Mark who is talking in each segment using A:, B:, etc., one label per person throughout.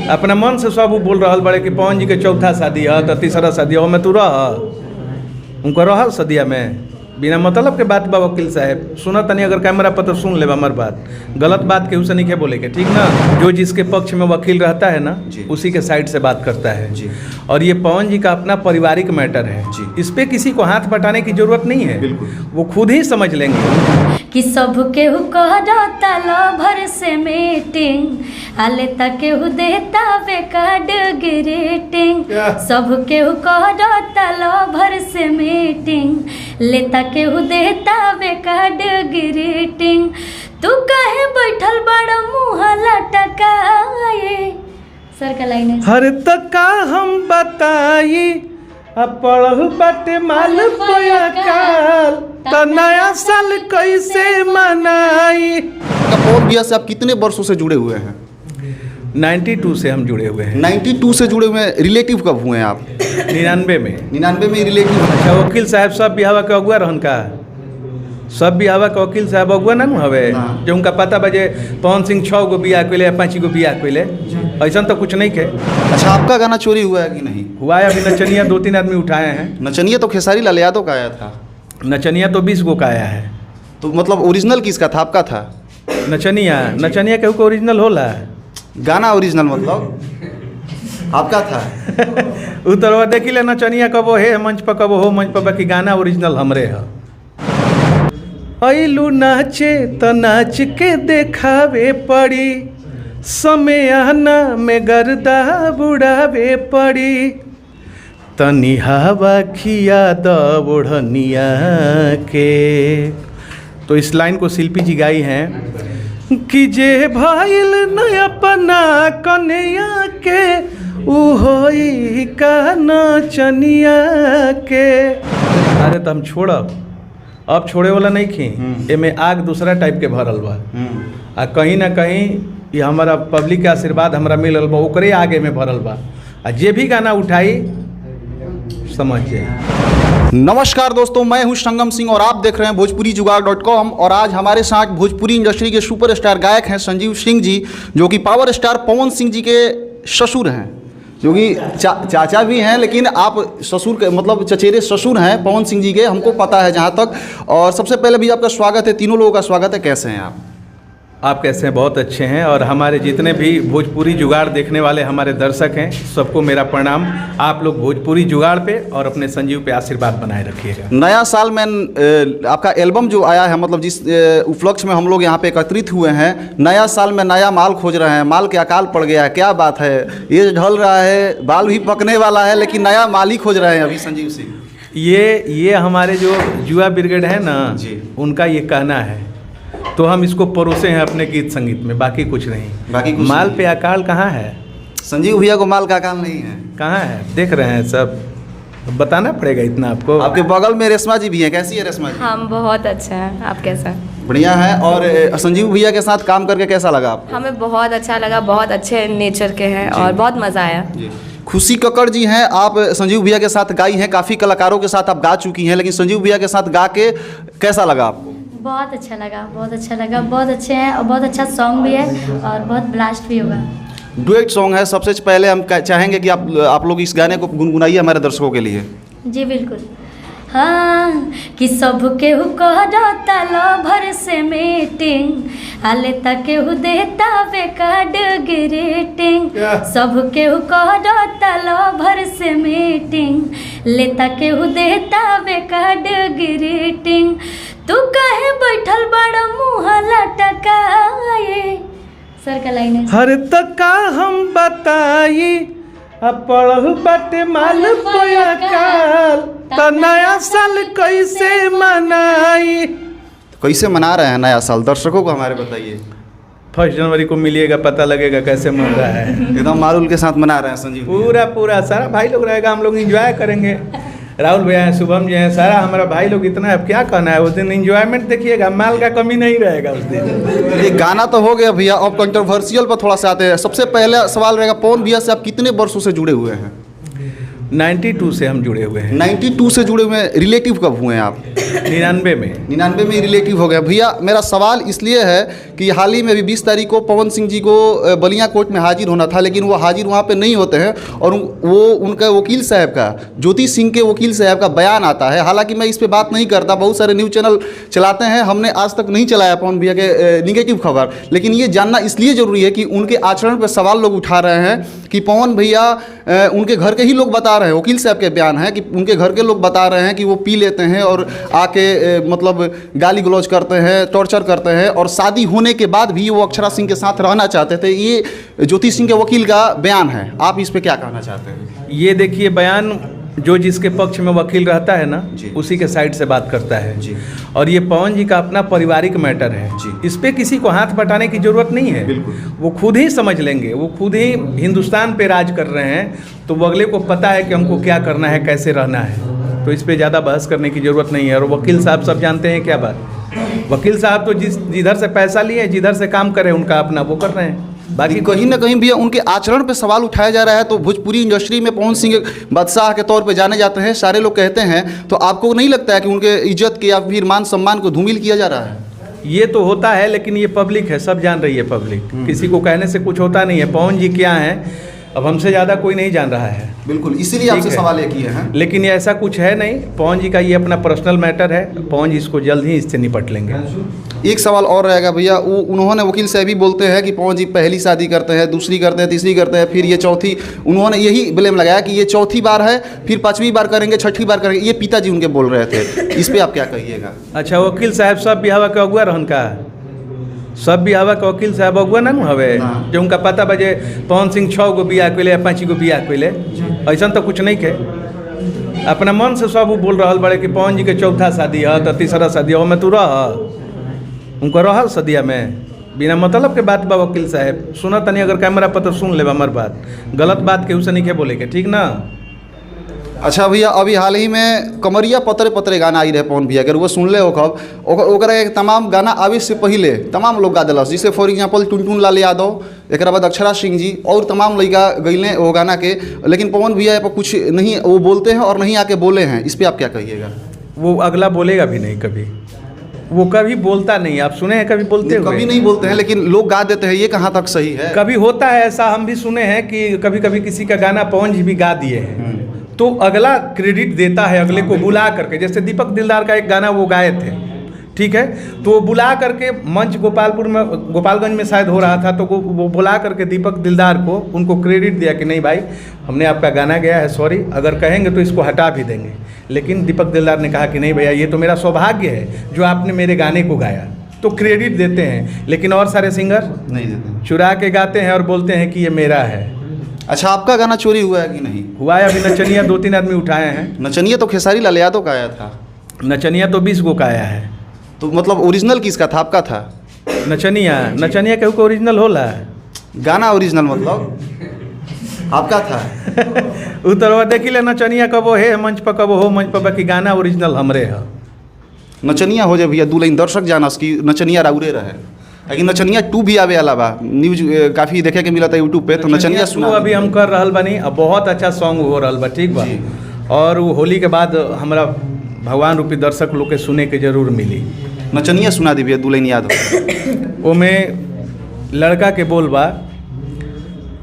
A: अपना मन से सब बोल रहा बड़े कि पवन जी के चौथा शादी है तो तीसरा शादी है, मैं तू रह उनको रह सदिया में बिना मतलब के बात बा। वकील साहब सुना तनी, अगर कैमरा पर तो सुन ले हमार बात, गलत बात केहू से नहीं के बोले के, ठीक ना। जो जिसके पक्ष में वकील रहता है ना उसी के साइड से बात करता है जी। और ये पवन जी का अपना पारिवारिक मैटर है जी। इस पे किसी को हाथ बटाने की जरूरत नहीं है, बिल्कुल वो खुद ही समझ लेंगे
B: कि सब केहू कहता लभर से मीटिंग आले तक केहू देता बेकार्ड ग्रीटिंग। सब केहू कहता लभर से मीटिंग लेता केहू देता बेकार्ड ग्रीटिंग। तू काहे बैठल बड़ा मुँह लटकाए। सर का लाइन है।
A: हर तका हम बताई अब पढ़ल बाटे माल पयाकाल त नया साल कैसे मनाई।
C: पवन भैया से आप कितने वर्षों से जुड़े हुए हैं?
A: 92 से हम जुड़े हुए हैं।
C: 92 से जुड़े हुए हैं। रिलेटिव कब हुए हैं आप?
A: 99 में।
C: 99 में रिलेटिव।
A: अच्छा, वकील साहब सब बिहावा के अगुआ रहन का, सब बिहावा के वकील साहब अगुआ ना हवे जो उनका पता बजे पवन सिंह 6 गो बियाह कैले 5 गो बियाह कैले, ऐसा तो कुछ नहीं के।
C: अच्छा, आपका गाना चोरी हुआ है कि नहीं?
A: हुआ है, अभी नचनिया 2-3 आदमी उठाए हैं।
C: नचनिया तो खेसारी लाल यादव का आया था।
A: नचनिया तो 20 गो का आया है।
C: तो मतलब ओरिजिनल किसका था? आपका था
A: नचनिया केहू को ओरिजिनल होला,
C: गाना ओरिजिनल मतलब आपका था।
A: उतर देखी ले नचनिया कबो है मंच पर, कबो हो मंच पर, बाकी गाना ओरिजिनल हमरे है। अइलू नाचे तो नाच के देखावे पड़ी, समय आना में गर्दा बुढ़ावे पड़ी, तनी हवा खिया दौड़निया के। तो इस लाइन को शिल्पी जी गाई हैं कि जे भइल न अपना कन्या के उ होई का नचनिया के। अरे तो हम छोड़ब, अब छोड़े वाला नहीं खी, एमे आग दूसरा टाइप के भरल बा। आ कहीं ना कहीं ये हमारा पब्लिक के आशीर्वाद हमरा मिलल बा, ओकरे आगे में भरल बा। आ जे भी गाना उठाई समझ जाए।
C: नमस्कार दोस्तों, मैं हूं संगम सिंह और आप देख रहे हैं भोजपुरीजुगाड़.com। और आज हमारे साथ भोजपुरी इंडस्ट्री के सुपरस्टार गायक हैं संजीव सिंह जी, जो कि पावर स्टार पवन सिंह जी के ससुर हैं, जो कि चाचा भी हैं, लेकिन आप ससुर के मतलब चचेरे ससुर हैं पवन सिंह जी के, हमको पता है जहाँ तक। और सबसे पहले भी आपका स्वागत है, तीनों लोगों का स्वागत है। कैसे हैं
A: आप कैसे हैं? बहुत अच्छे हैं। और हमारे जितने भी भोजपुरी जुगाड़ देखने वाले हमारे दर्शक हैं, सबको मेरा प्रणाम। आप लोग भोजपुरी जुगाड़ पे और अपने संजीव पे आशीर्वाद बनाए रखिएगा।
C: नया साल में आपका एल्बम जो आया है, मतलब जिस उपलक्ष्य में हम लोग यहाँ पे एकत्रित हुए हैं, नया साल में नया माल खोज रहे हैं, माल के अकाल पड़ गया है, क्या बात है? ये ढल रहा है, बाल भी पकने वाला है, लेकिन नया माल ही खोज रहे हैं अभी संजीव सिंह।
A: ये हमारे जो युवा ब्रिगेड है ना जी, उनका ये कहना है, तो हम इसको परोसे हैं अपने गीत संगीत में, बाकी कुछ नहीं।
C: बाकी कुछ
A: माल
C: नहीं।
A: पे अकाल कहाँ है?
C: संजीव भैया को माल का अकाल नहीं है।
A: कहाँ है? देख रहे हैं सब, बताना पड़ेगा इतना आपको।
C: आपके बगल में रेशमा जी भी है, कैसी है रेशमा जी?
D: हम बहुत अच्छा है, आप कैसा है?
C: बढ़िया है। और संजीव भैया के साथ काम करके कैसा लगा आपको?
D: हमें बहुत अच्छा लगा, बहुत अच्छे नेचर के हैं और बहुत मज़ा आया।
C: खुशी कक्कड़ जी हैं, आप संजीव भैया के साथ गाई हैं, काफ़ी कलाकारों के साथ आप गा चुकी हैं, लेकिन संजीव भैया के साथ गा के कैसा लगा आपको?
B: बहुत अच्छा लगा, बहुत अच्छा लगा, बहुत अच्छे हैं और बहुत अच्छा सॉन्ग भी है और बहुत ब्लास्ट भी होगा।
C: डुएट सॉन्ग है। सबसे पहले हम चाहेंगे कि आप लोग इस गाने को गुनगुनाइए हमारे दर्शकों के लिए।
B: जी बिल्कुल। हाँ कि सब केहू कहता लभर से मीटिंग आले तक केहू देता बेकार्ड ग्रीटिंग। सब केहू कहता लभर से मीटिंग लेता केहू देता बेकार्ड ग्रीटिंग। तू काहे बैठल बड़ा मुँह लटकाए। सर का लाइन है।
A: हर तका हम बताई अब पढ़ल बाटे माल पयाकाल त नया साल कैसे मनाई।
C: कैसे मना रहे हैं नया साल, दर्शकों को हमारे बताइए।
A: 1 जनवरी को मिलिएगा, पता लगेगा कैसे मन रहा है।
C: एकदम मारूल के साथ मना रहे हैं संजीव।
A: पूरा सारा भाई लोग रहेगा, हम लोग एंजॉय करेंगे। राहुल भैया हैं, शुभम जी हैं, सारा हमारा भाई लोग इतना, अब क्या कहना है। उस दिन एंजॉयमेंट देखिएगा, माल का कमी नहीं रहेगा उस दिन।
C: ये गाना तो हो गया भैया, अब कंट्रोवर्शियल पर थोड़ा सा आते हैं। सबसे पहले सवाल रहेगा, पवन भैया से आप कितने वर्षों से जुड़े हुए हैं?
A: 92 से हम जुड़े हुए हैं।
C: 92 से जुड़े हुए हैं। रिलेटिव कब हुए हैं आप?
A: 99 में।
C: 99 में रिलेटिव हो गया। भैया मेरा सवाल इसलिए है कि हाल ही में अभी 20 तारीख को पवन सिंह जी को बलिया कोर्ट में हाजिर होना था, लेकिन वो हाजिर वहाँ पे नहीं होते हैं और वो उनका वकील साहब का, ज्योति सिंह के वकील साहब का बयान आता है। हालांकि मैं इस पर बात नहीं करता, बहुत सारे न्यूज़ चैनल चलाते हैं, हमने आज तक नहीं चलाया पवन भैया के निगेटिव खबर, लेकिन ये जानना इसलिए ज़रूरी है कि उनके आचरण पर सवाल लोग उठा रहे हैं कि पवन भैया उनके घर के ही लोग बता रहे हैं, वकील साहब के बयान है कि उनके घर के लोग बता रहे हैं कि वो पी लेते हैं और आके मतलब गाली गलौज करते हैं, टॉर्चर करते हैं, और शादी होने के बाद भी वो अक्षरा सिंह के साथ रहना चाहते थे। ये ज्योति सिंह के वकील का बयान है, आप इस पे क्या कहना चाहते हैं?
A: ये देखिए, बयान जो जिसके पक्ष में वकील रहता है ना, उसी के साइड से बात करता है
C: जी।
A: और ये पवन जी का अपना पारिवारिक मैटर है
C: जी।
A: इस पे किसी को हाथ बटाने की ज़रूरत नहीं है,
C: बिल्कुल।
A: वो खुद ही समझ लेंगे, वो खुद ही हिंदुस्तान पे राज कर रहे हैं, तो वो अगले को पता है कि हमको क्या करना है, कैसे रहना है, तो इस पे ज़्यादा बहस करने की ज़रूरत नहीं है। और वकील साहब सब जानते हैं क्या बात, वकील साहब तो जिधर से पैसा लिए, जिधर से काम करे, उनका अपना वो कर रहे हैं,
C: बाकी कहीं ना कहीं भी उनके आचरण पे सवाल उठाया जा रहा है। तो भोजपुरी इंडस्ट्री में पवन सिंह बादशाह के तौर पे जाने जाते हैं, सारे लोग कहते हैं, तो आपको नहीं लगता है कि उनके इज्जत के या फिर मान सम्मान को धूमिल किया जा रहा है?
A: ये तो होता है, लेकिन ये पब्लिक है, सब जान रही है पब्लिक, किसी को कहने से कुछ होता नहीं है। पवन जी क्या हैं, अब हमसे ज़्यादा कोई नहीं जान रहा है,
C: बिल्कुल, इसीलिए आपसे सवाल ये किए हैं।
A: लेकिन ये ऐसा कुछ है नहीं, पवन जी का ये अपना पर्सनल मैटर है, पवन जी इसको जल्द ही इससे निपट लेंगे।
C: एक सवाल और रहेगा भैया, उन्होंने वकील साहब भी बोलते हैं कि पवन जी पहली शादी करते हैं, दूसरी करते हैं, तीसरी करते हैं, फिर ये चौथी, उन्होंने यही ब्लेम लगाया कि ये चौथी बार है, फिर 5वीं बार करेंगे, 6ठी बार करेंगे, ये पिताजी उनके बोल रहे थे, इस पर आप क्या कहिएगा?
A: अच्छा, वकील साहब सब बिहावा के अगुआ रहन का, सब बिहावा के वकील साहब अगुआ ना हवे, जो उनका पता बजे पवन सिंह 6 गो बियाह कैले या 5 गो बियाह कैले, ऐसा तो कुछ नहीं के, अपना मन से सब बोल रहा बड़े कि पवन जी के चौथा शादी है, तो तीसरा शादी है, में तू रह उनको रह सदिया में, बिना मतलब के बात बा। वकील साहब सुना तनी, अगर कैमरा पर तो सुन ले हमार बात, गलत बात केहू से नहीं के बोले के, ठीक ना?
C: अच्छा भैया, अभी हाल ही में कमरिया पतरे पतरे गाना आई रहे पवन भैया के, वो सुन ले हो कब, ओकरा एक तमाम गाना आवे से पहले तमाम लोग गा दिलस, जैसे फॉर एग्जाम्पल टुनटुन लाल यादव, एक बाद अक्षरा सिंह जी और तमाम लड़का गईले वो गाना के, लेकिन पवन भैया पर कुछ नहीं वो बोलते हैं और नहीं आके बोले हैं, इस पर आप क्या कहिएगा?
A: वो अगला बोलेगा भी नहीं कभी, वो कभी बोलता नहीं, आप सुने हैं कभी बोलते हुए?
C: कभी नहीं बोलते हैं, लेकिन लोग गा देते हैं, ये कहाँ तक सही है?
A: कभी होता है ऐसा, हम भी सुने हैं कि कभी कभी किसी का गाना पवन जी भी गा दिए हैं, तो अगला क्रेडिट देता है अगले को बुला करके, जैसे दीपक दिलदार का एक गाना वो गाए थे, ठीक है, तो वो बुला करके मंच गोपालगंज में शायद हो रहा था, तो वो बुला करके दीपक दिलदार को उनको क्रेडिट दिया कि नहीं भाई हमने आपका गाना गाया है, सॉरी, अगर कहेंगे तो इसको हटा भी देंगे। लेकिन दीपक दिलदार ने कहा कि नहीं भैया, ये तो मेरा सौभाग्य है जो आपने मेरे गाने को गाया, तो क्रेडिट देते हैं। लेकिन और सारे सिंगर
C: नहीं देते,
A: चुरा के गाते हैं और बोलते हैं कि ये मेरा है।
C: अच्छा, आपका गाना चोरी हुआ है कि नहीं
A: हुआ है? अभी नचनिया 2-3 आदमी उठाए हैं।
C: नचनिया तो खेसारी लाल यादव का आया था,
A: नचनिया तो 20 गो का आया है।
C: तो मतलब ओरिजिनल किसका था? आपका था
A: नचनिया केहू का ओरिजिनल होला,
C: गाना ओरिजिनल मतलब आपका था।
A: उतरवा देखी ले, नचनिया कबो है मंच पर, कबो हो मंच पर, बाकी गाना ओरिजिनल हमरे है।
C: नचनिया हो जाए भैया, 2 लाइन दर्शक जानस कि नचनिया राउरे रहे, लेकिन नचनिया 2 भी आवे वाला बा, न्यूज काफ़ी देखे के मिला था यूट्यूब पे, तो नचनिया सुना
A: अभी हम कर रहल बानी, अब बहुत अच्छा सॉन्ग हो रहल बा, ठीक बा, और वो होली के बाद हमरा भगवान रूपी दर्शक लोग के सुने के जरूर मिली।
C: नचनिया सुना दी भैया, 2 लाइन याद हो।
A: ओमे लड़का के बोल बा,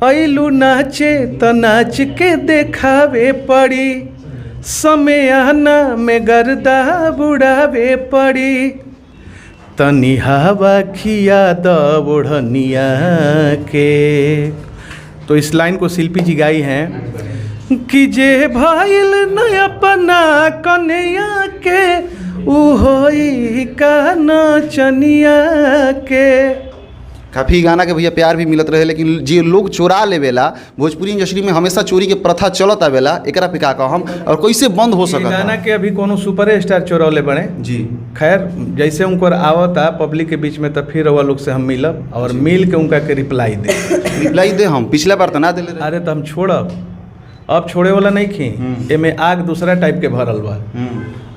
A: अइलू नाचे तो नाच के देखावे पड़ी, समयाना में गर्दा बुढ़ावे पड़ी, तनी हवा खिया द ओढ़निया के। तो इस लाइन को शिल्पी जी गाई हैं कि जे भइल न अपना कन्या के, उ होई का नचनिया के।
C: काफ़ी गाना के भैया प्यार भी मिलत रहे, लेकिन जे लोग चोरा लेवेला, भोजपुरी इंडस्ट्री में हमेशा चोरी के प्रथा चलत आवेला, एकरा पे का कहम और कैसे बंद हो सकता?
A: गाना के अभी कोनो सुपर स्टार चोरौले बने
C: जी,
A: खैर जैसे उनको आवता पब्लिक के बीच में, तो फिर वो लोग से हम मिलब और मिल के उनका के रिप्लाई दे
C: हम पिछला बार तो ना दिले रहे।
A: अरे तो हम छोड़ब, अब छोड़े वाला नहीं खी, एमे आग दूसरा टाइप के भरल बा,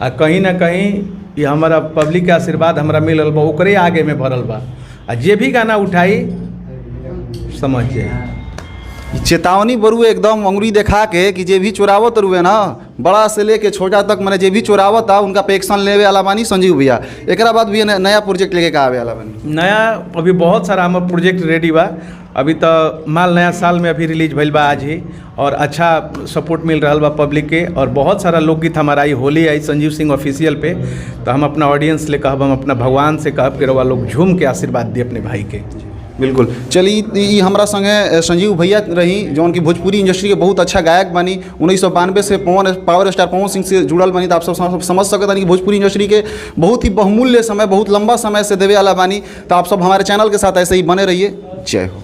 A: आ कहीं ना कहीं ये हमारा पब्लिक के आशीर्वाद हमरा मिलल बा, ओकरे आगे में भरल बा, आ जे भी गाना उठाई समझ जाए।
C: चेतावनी बरुए एकदम अंगुरी देखा के कि जे भी चोरावत रुए ना, बड़ा से लेके छोटा तक, मैंने जे भी चोरावत था उनका पे एक्शन लेवे वाला बानी संजीव भैया। एकरा बाद भी नया प्रोजेक्ट लेके का आवे वाला बानी?
A: नया अभी बहुत सारा हमार प्रोजेक्ट रेडी बा। अभी तो माल नया साल में अभी रिलीज भइल बा आज ही, और अच्छा सपोर्ट मिल रहा बा पब्लिक के। और बहुत सारा लोकगीत हमारा आई, होली आई संजीव सिंह ऑफिशियल पे। तो हम अपना ऑडियंस ले कहब, हम अपना भगवान से कहब कि रउआ लोग झूम के आशीर्वाद दी अपने भाई के।
C: बिल्कुल। चलिए हमारा संगे संजीव भैया रही, जौन की भोजपुरी इंडस्ट्री के बहुत अच्छा गायक बनी। 1992 से पावर स्टार पवन सिंह से जुड़ल बनी। तो आप सब समझ सकते हैं कि भोजपुरी इंडस्ट्री के बहुत ही बहुमूल्य समय, बहुत लंबा समय से देवे वाला बानी। तो आप सब हमारे चैनल के साथ ऐसे ही बने रहिए। जय हो।